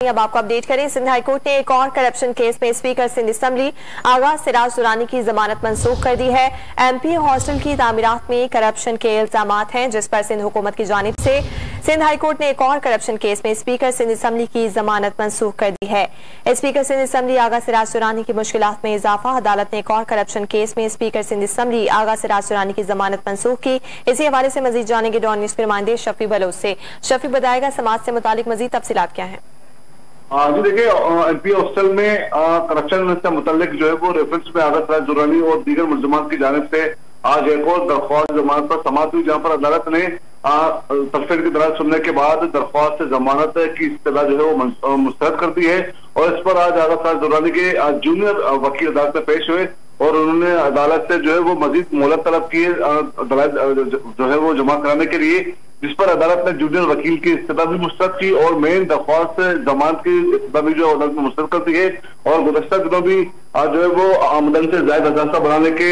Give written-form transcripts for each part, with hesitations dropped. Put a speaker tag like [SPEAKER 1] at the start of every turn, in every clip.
[SPEAKER 1] अब आपको अपडेट करें। सिंध हाईकोर्ट ने एक और करप्शन केस में स्पीकर सिंध असेंबली आगा सिराज दुरानी की जमानत मंसूख कर दी है। एमपी हॉस्टल की तामीरात में करप्शन के इल्जाम हैं, जिस पर सिंध हुकूमत की जानिब से सिंध हाईकोर्ट ने एक और करप्शन केस में स्पीकर सिंध असेंबली की जमानत मंसूख कर दी है। स्पीकर सिंध असेंबली आगा सिराज दुरानी की मुश्किलात में इजाफा। अदालत ने एक और करप्शन केस में स्पीकर सिंध असेंबली आगा सिराज दुरानी की जमानत मंसूख की। इसी हवाले से मजीद जानेंगे डॉन न्यूज़ के नुमाइंदे शफी बलोच से। शफी, बताएगा समाज से मुतालिक मजीद तफसीलात क्या है?
[SPEAKER 2] जी देखिए, एमपी हॉस्टल में करप्शन से मुतालिक जो है वो रेफरेंस में आगा सिराज दुर्रानी और दीगर मुल्ज़िमान की जानिब से आज एक और दरख्वास्त जमानत पर समाअत हुई, जहाँ पर अदालत ने तफसील की दराज सुनने के बाद दरख्वास्त जमानत की इस्तदा जो है वो मुस्तरद कर दी है। और इस पर आज आगा सिराज दुर्रानी के जूनियर वकील अदालत में पेश हुए और उन्होंने अदालत से जो है वो मजीद मोहलत तलब की जो है वो जमा कराने के लिए, जिस पर अदालत ने जूनियर वकील की इस्तदा भी मुस्तरद की और मेन दरख्वास्त जमानत की इस्तदा भी जो अदालत में मुस्तरद कर दी है। और गुज़श्ता दिनों भी जो है वो आमदन से ज़ायद असासा बढ़ाने के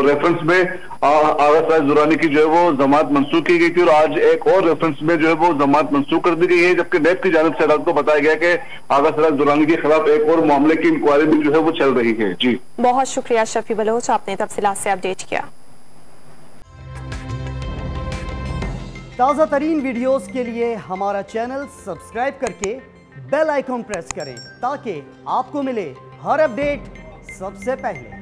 [SPEAKER 2] रेफरेंस में आगा सिराज दुर्रानी की जो है वो जमानत मंसूख की गई थी और आज एक और रेफरेंस में जो है वो जमानत मंसूख कर दी गई है, जबकि नैब की जानिब से अदालत को बताया गया कि आगा सिराज दुर्रानी के खिलाफ एक और मामले की इंक्वायरी भी जो है वो चल रही है। जी, बहुत
[SPEAKER 1] शुक्रिया शफी बलोच, आपने तफसीलात से अपडेट किया।
[SPEAKER 3] ताज़ा तरीन वीडियोस के लिए हमारा चैनल सब्सक्राइब करके बेल आइकॉन प्रेस करें ताकि आपको मिले हर अपडेट सबसे पहले।